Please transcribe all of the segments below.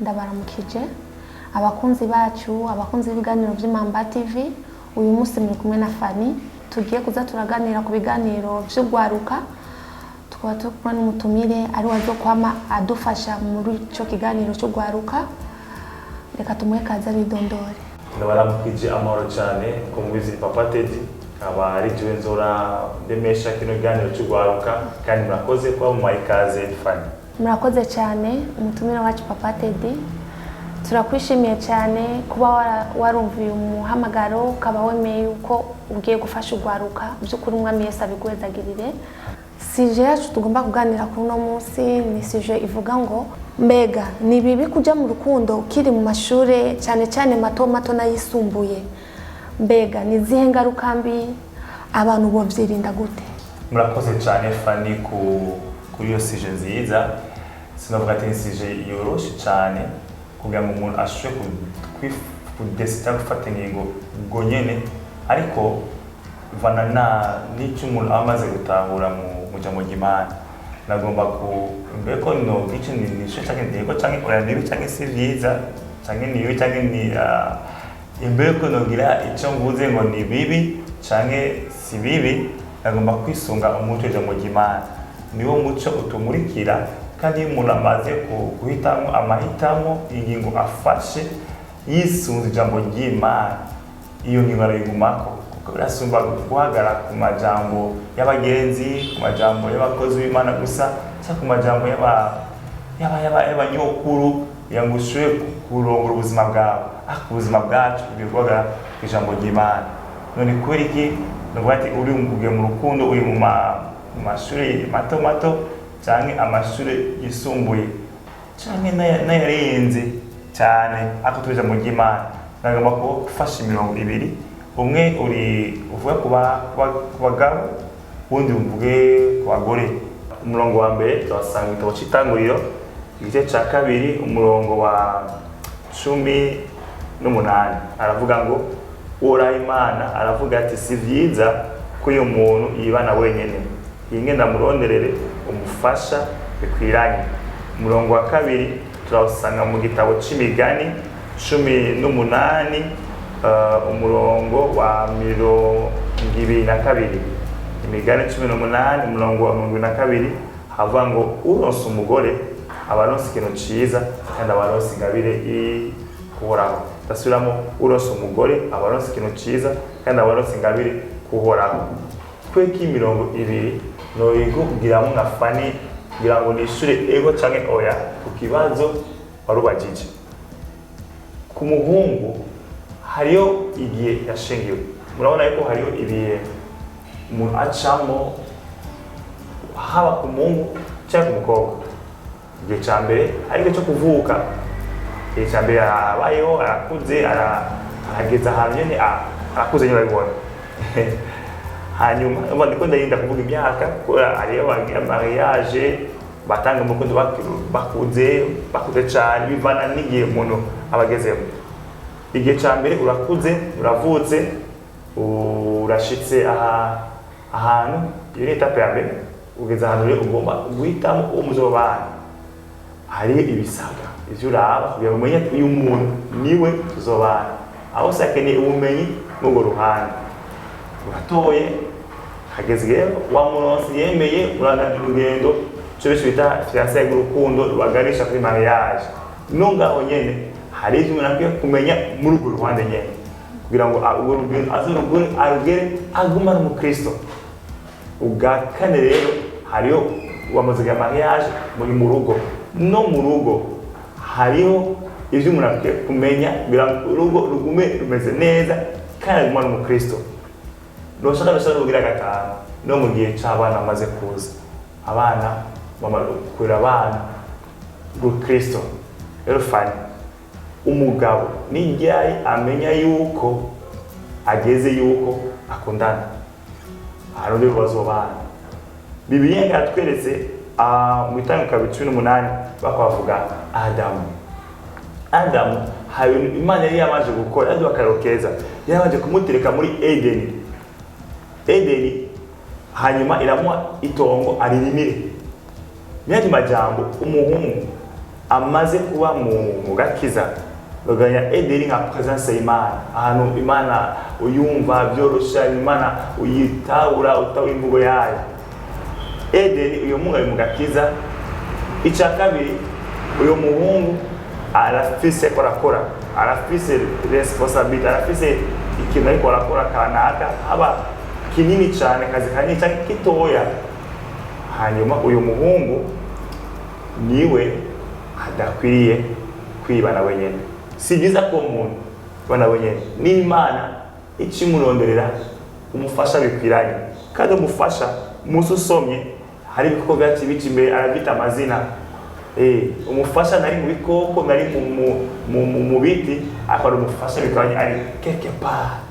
ndabaramukije abakunzi bacu abakunzi b'ibiganiro by'Imamba TV. Uyu munsi muri kumwe na Fanny, tugiye kuza turaganira ku biganiro by'ugwaruka. Tukaba tukubona n'umutumire ari wazo kwama adufasha muri ico kiganiro cy'ugwaruka. Reka tumuhe kaza bidondore. Ndabaramukije amahoro cyane ko mubizi Papa Teddy aba ari jewe nzora ndemesha kino kiganiro cy'ugwaruka, kandi murakoze kuba mu ikaze Fanny. Murakoze cyane umutumire wacu Papa Teddy. Turakwishimiye cyane kuba warumviye umuhamagaro ukaba wemeye uko ugiye gufasha ugwaruka by'ukuri umwami Yesu abigwezagirire. Sije yacu tugomba kuganira kuri no munsi ni sije ivuga ngo mbega ni bibi kujya mu rukundo ukiri mu mashure cyane cyane mato mato nayisumbuye. Mbega ni zihe ngaruka mbi abantu bo vyirinda gute? Murakoze cyane Fanny kuri iyo sije nziza. Sinavuga ati ni sije yoroshe cyane kugira ngo umuntu ashobore kudesita gufata ingingo ubwo nyene, ariko vana n'icyo umuntu amaze gutahura mu jambo ry'Imana. Nagomba mbeko no gice ni cyo cyangwa ndego cyangwa oya nibi cyangwa si vyiza cyangwa nibi cyangwa ni imbeko no gira icyo mvuze ngo ni bibi cyangwa si bibi. Nagomba kwisunga umuco jambo ry'Imana, niwo muco utumurikira, kandi umuntu amaze guhitamo amahitamo ingingo afashe yisunze ijambo ry'Imana, iyo ngingo arayigumako. Birasumba guhagara ku majambo y'abagenzi, ku majambo y'abakozi b'Imana gusa, cyangwa ku majambo y'abanyokuru yangushuye kurongora ubuzima bwawe. Ubuzima bwacu biguhagara ku ijambo ry'Imana. None kubera iki nuvuga ati uri mu rukundo, uri mu mashuri mato mato cyangwa amashuri yisumbuye cyangwa n'ayarenze cyane, ako tuje mu ry'Imana, nagomba gufasha imirongo ibiri. Umwe uvuga ku bagabo, ubundi uvuge ku bagore. Umurongo wa mbere turasanga igitabo cy'Itanguriro igice cya kabiri umurongo wa 18 aravuga ngo Uhoraho Imana aravuga ati si vyiza ko uyu muntu yibana wenyene, inge ndamuronderere umufasha bikwiranye. Umurongo wa kabiri turawusanga mu gitabo c'Imigani 18 umurongo wa 22. Imigani 18 umurongo wa 22 havuga ngo uronse umugore abaronse ikintu ciza, kandi abaronse ingabire ihoraho. Ndasubiramo, uronse umugore abaronse ikintu ciza, kandi abaronse ingabire kuhoraho. Kweki imirongo ibiri no igubwiramo nka Fanny kugira ngo nishure ego canke oya ku kibazo warubajije. Ku muhungu hariyo igihe yashengiwe. Murabona yuko hariyo ibihe umuntu acamo, haba ku muhungu cyangwa ku mukobwa. Igihe cya mbere ariko cyo kuvuka, igihe cya mbere abayeho, arakuze, arageza ahantu nyene arakuze nyine babibona. Hanyuma ubu ndiko ndarinda kuvuga imyaka ko ariyo bagira mariage, batanga umukundo bakuze cyane, bivana n'igihe umuntu abagezemo. Igihe cya mbere urakuze, uravutse, urashitse ahantu, iyo ni etape ya mbere. Ugeze ahantu rero ugomba guhitamo uwo muzobana. Hari ibisabwa ivyo uraba kugira ngo umenye uyu muntu niwe tuzobana. Aho sakeneye ubumenyi n'ubwo ruhande. Uratoye, hageze rero wa muronsi yemeye, urangana urugendo cyo bita fiançailles y'urukundo rubaganisha kuri mariage. Ngaho nyene hari ivyo umuntu akwiye kumenya muri urwo ruhande nyene kugira ngo urwo rugendo arugere agumane mu Kristo. Ubwa kane rero hariyo wamaze ya mariage mu rugo. No mu rugo hariho ivyo umuntu akwiye kumenya kugira ngo urugo rugume rumeze neza kandi agumane mu Kristo. Noshaka kugira gatanu no mu gihe cy'abana amaze kuza, abana kurera abana mu Kristo. Rero Fanny, umugabo n'injyayi amenya yuko ageze yuko akundana, hari undi bazobana. Bibiliya yatweretse mu Itanguriro 18 bakavuga Adamu hari Imana yari yamaze gukora, andi bakarokeza yamaze kumutereka muri Edeni, hanyuma iramuha itongo aririmire. Nyandi majambo umuhungu amaze kuba mu gakiza baganya Edeni nka presence y'Imana, ahantu Imana uyumva byorosha, Imana uyitahura utawimvugo yayo. Edeni uyo mungu ari mu gakiza. Icya kabiri, uyo muhungu arafise korakora, arafise responsibility, arafise ikintu ariko arakora kanaka, haba kinini cyane, kazi kanini cyane kitoya. Hanyuma uyu muhungu niwe adakwiriye kwibana wenyene. Si byiza ko umuntu bana wenyene, n'Imana ikimuronderera umufasha bikwiranye, kandi umufasha mususomye hari ibikoko byaki bici imbere arabita amazina. Umufasha nari mu bikoko, nari mu biti, akora umufasha bikwiranye ari quelque part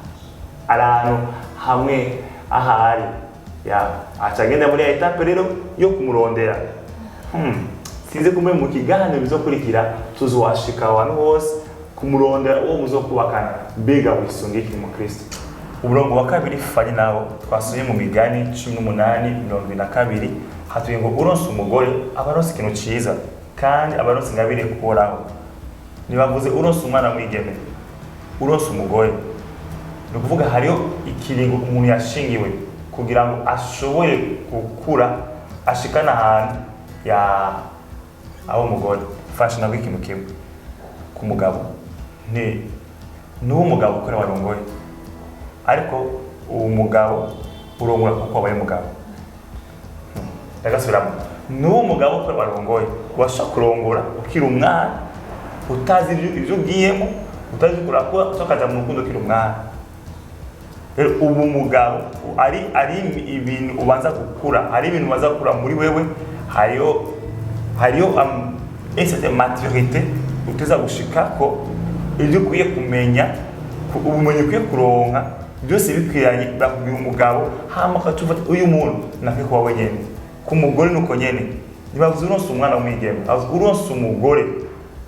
ahantu hamwe ahari ya acagenda muri etape rero yo kumurondera. Sinze kumwe mu kiganiro bizokurikira tuzowashika abantu hose kumurondera uwo muzokubakana mbega wisungike mu Kristo. Umurongo wa kabiri fani nawo twasuye mu Migani 18:22 hatuye ngo uronse umugore abaronse ikintu ciza kandi abaronse ingabire kuhoraho. Nibavuze uronse umwana mwigeme, uronse umugore, ni kuvuga hariyo ikiringo umuntu yashingiwe kugira ngo ashobore gukura ashikana ahantu ya aho umugore fasha nabwo ikintu kimwe ku mugabo ni umugabo ukora warongoye, ariko uwo mugabo urongora kuko abaye mugabo. Ndagasubiramo, ni umugabo ukora warongoye, washa kurongora ukiri umwana utazi ibyo ugiyemo, utazi kurakura usokaja mu rukundo ukiri umwana. Rero ubu mugabo ari ibintu ubanza gukura, ari ibintu ubanza gukura muri wewe, hariyo cette maturité uteza gushikako ibyo ukwiye kumenya, ubumenyi ukwiye kuronka byose bikwiranye bakubwira umugabo. Hama katuva uyu muntu nakwiye kuba wenyene. Ku mugore nuko nyene, nibavuze uronse umwana w'umwigeme, uronse umugore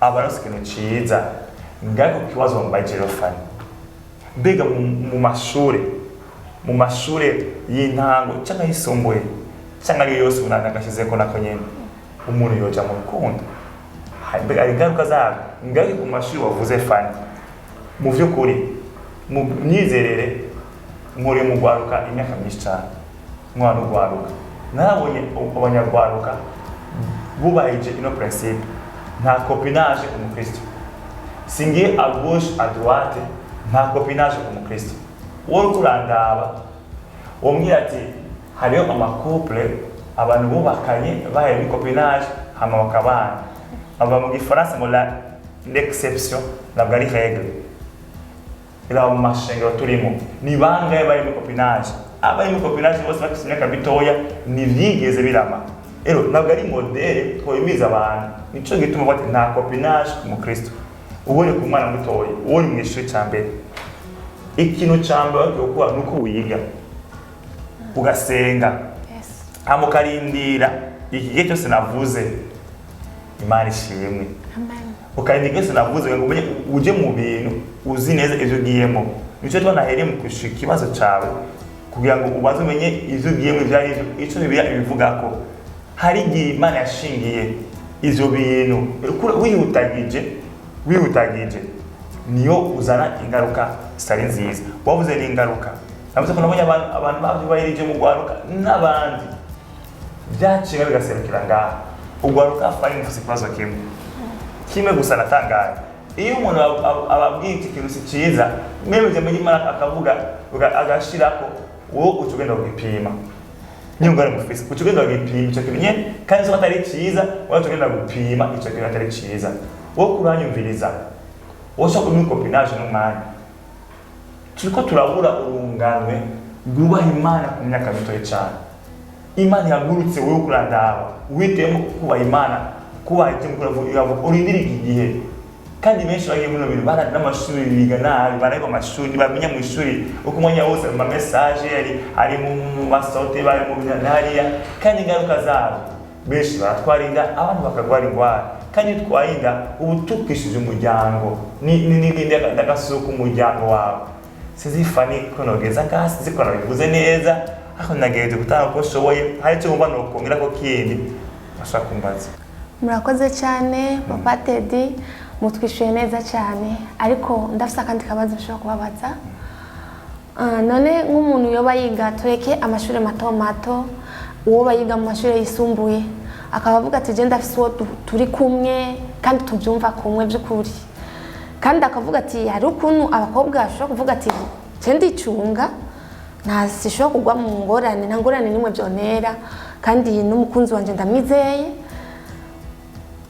abaronse ikintu ciza. Ngako kibazo mbajero fani mbega mu mashure y'intango cyangwa yisumbuye cyangwa ari yose unana gashize ko nako nyene umuntu yoja mu rukundo. Mbega ari ngaruka zago ngaki ku mashuri wavuze fani. Mu vy'ukuri mu myizerere muri mu gwaruka imyaka myinshi cyane, mwana ugwaruka nabonye abanyagwaruka bubahije ino principe, nta copinage ku mukristo. Singiye à gauche à droite, nta copinage ku mukristo. Wowe kurandaba womwira ati hariyo amakouple abantu bubakanye bahe ni copinage hama bakabana. Aba mu Gifaransa ngo l'exception ntabwo ari règle. Ila mu mashengero turimo ni bangaye bari mu copinage, abari mu copinage bose bafite imyaka mitoya ntibyigeze birama. Rero ntabwo ari modele twimiza abantu, nico gituma bati nta copinage ku mukristo. Ubone ku mwana mutoya, ubone mu ishuri cyambere, ikintu cyambere cyo nuko wiga ugasenga, amukarindira iki gihe cyose navuze Imana ishimwe. Ukarindira cyose navuze ngo uje mu bintu uzi neza ivyo giyemo. Nico twanahereye mu kushika ikibazo cyawe kugira ngo ubaze umenye ivyo giyemo byari ico bivuga ko hari igihe Imana yashingiye ivyo bintu wihutagije niyo uzana ingaruka zitari nziza. Wavuze ni ingaruka, navuze ko nabonye abantu bavyubahirije mu gwaruka n'abandi byacinga bigaserukira ngaha. Ugwaruka fine mfise ikibazo kimwe gusa natangaye. Iyo umuntu ababwiye ikintu si cyiza mwemeje mu Imana akavuga agashirako wowe ucugenda gupima nyungara mufise ucugenda gupima icyo kintu nyene kandi so atari cyiza wacugenda gupima icyo kintu atari cyiza wowe kuranyumviriza wowe shaka mu copinage n'umwanya. Turiko turabura urunganwe rwubaha Imana ku myaka mitoye cyane. Imana yagurutse wowe kurandaba witemo kuba Imana kuba icyo urindira iki gihe. Kandi benshi bagiye muri bintu bana n'amashuri biga nabi, bariko amashuri bamenya mu ishuri uko umwanya wose mu message ari mu masote bari mu binariya, kandi ingaruka zabo benshi baratwarinda abantu bakagwara ingwara. Kandi twarinda ubutukishije umuryango n'ibindi ndagasuka umuryango wawe. Sizifani konogeza kasi zikora bivuze neza aho nageze gutanga ko shoboye hari cyo umva no kongera ko kindi bashaka kumbaza murakoze cyane Papa Teddy, mutwishuye neza cyane, ariko ndafite akandi kabazo nshobora kubabaza. None nk'umuntu yoba yiga tureke amashuri mato mato, uwo bayiga mu mashuri yisumbuye akaba avuga ati je ndafise uwo turi kumwe kandi tubyumva kumwe by'ukuri, kandi akavuga ati hari ukuntu abakobwa bashobora kuvuga ati je ndicunga nta sishobora kugwa mu ngorane, nta ngorane nimwe byonera, kandi n'umukunzi wanje ndamwizeye,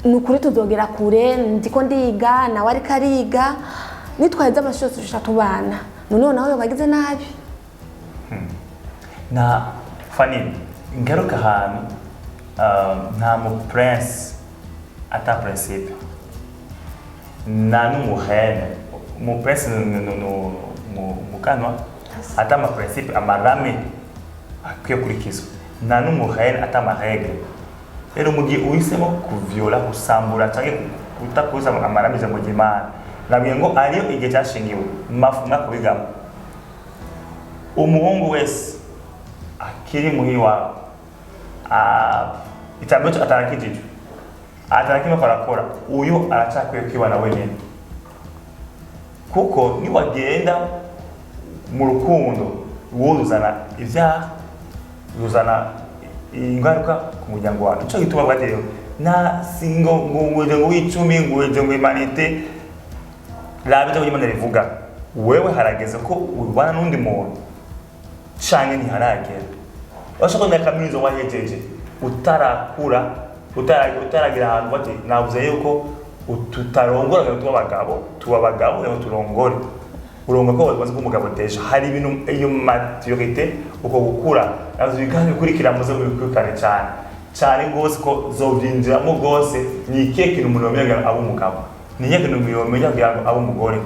nukuri tuzogera kure, ndiko ndiga nawe ariko ariga, nitwaheza amashuri tushaka tubana, noneho nawe bagize nabi. Na Fanny, ngaruka ahantu nta mu prince ata principe, nta n'umuhene mu prince mu kanwa ata ama principe amarame akwiye kurikizwa, nta n'umuhene ata amaregle. Rero mu gihe uhisemo kuvyola, gusambura cyangwa kutakuza amarame ijambo ry'Imana, nabwiye ngo ariyo igihe cyashingiwe mafumwa kubigamo. Umuhungu wese akiri muhiri wawe icyambere cyo atarakijijwe, atarakima parakora, uyu aracakwiye kwibana wenyine, kuko niwagenda mu rukundo wuzana ivyaha, uzana ingaruka ku muryango wawe. Ico gituma bwateyo na singo ngo w'icumi ngo humanite labita ko Imana rivuga, wewe harageze ko ubana n'undi muntu canke ntiharagera. Washaka na kaminuza wahejeje utarakura, utaragira ahantu bati navuze yuko tutarongora ngo tuba abagabo rero turongore. Urongo ko wazi ko umugabo teje hari ibintu iyo maturité uko gukura nazo biganye kurikira muze mu bikurikane cyane gose ko zovyinjiramo gose, ni keke n'umuntu wamenyaga abo umugabo, ni yeke n'umuntu wamenyaga abo umugore,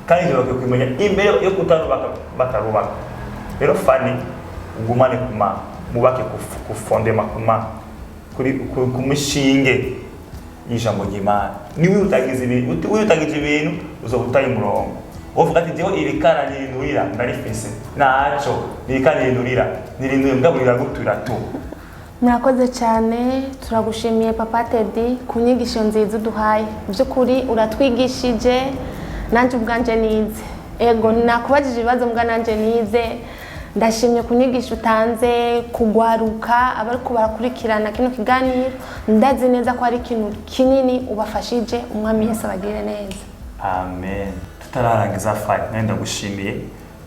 kandi rero kwimenya imbere yo kutarubaka batarubaka. Rero Fanny, ugumane kuma mubake ku fondema kuma kuri kumushinge y'ijambo ry'Imana. Niwe utagize ibintu uzobutaye umurongo. Uvuga ati jewe irikana nirindurira ndarifise naco irikana nirindurira ngaburira gutura tu. Murakoze cyane, turagushimiye Papa Teddy ku nyigisho nziza uduhaye. By'ukuri uratwigishije, nanje ubwanje nize. Ego nakubajije ibibazo mbwa nanje nize. Ndashimye ku nyigisho utanze, kugwaruka abariko barakurikirana kino kiganiro, ndazi neza ko ari ikintu kinini ubafashije. Umwami Yesu abagire neza. Amen. Tararangiza Fanny, nenda gushimiye.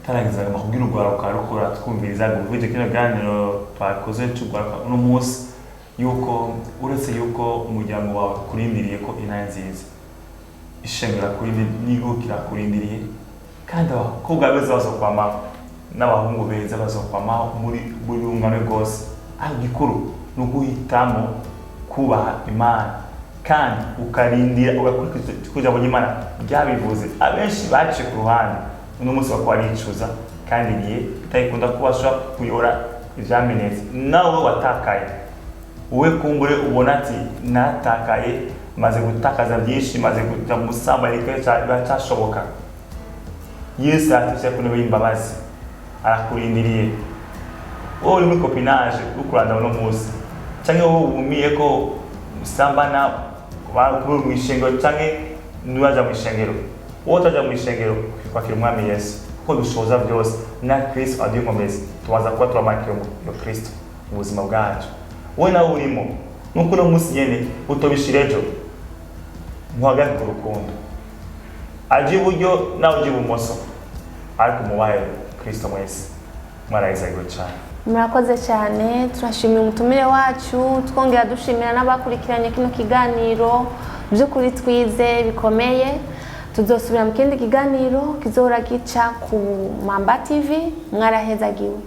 Tararangiza makubwira ugwaruka rukora twumviriza guvije kino ganiro twakoze cy'ugwaruka uno munsi, yuko uretse yuko umuryango wawe kurindiriye ko ina nziza, ishengera kurindiriye nigukira kurindiriye, kandi abakobwa beza bazokwamaho n'abahungu beza bazokwamaho muri ungano rwose. Agikuru nuguhitamo kubaha Imana kandi ukarindira ugakurikiza ijambo ry'Imana ryabivuze. Abenshi baciye ku ruhande uno munsi bakora icuza, kandi niye bitayikunda kubasha kuyora ivyamenetse. Nawe watakaye, uwe kumbure ubona ati natakaye, maze gutakaza byinshi, maze kuja musamba cyashoboka. Yesu atuje kunebe imbabazi, arakurindiriye. Wowe uri muri copinage ukuranda uno munsi, canke wowe umiye ko musambana bakuru mu ishengero canke nibaja mu ishengero, wowe utaja mu ishengero kwakira umwami Yesu ko dushoza byose na Kristo adikomeza, tubaza kuba turamakira yo Kristo mu buzima bwacu. Wowe nawe urimo nuko no munsi nyene utobishirejo muhagaze ku rukundo, aje iburyo nawe uje ibumoso, ariko mubaye Kristo mwese. Mwarayizagiro cyane. Murakoze cyane, turashimira umutumire wacu, twongera dushimira n'abakurikiranye kino kiganiro. By'ukuri twize bikomeye. Tuzosubira mu kindi kiganiro kizohora gica ku Mamba TV. Mwarahezagiwe.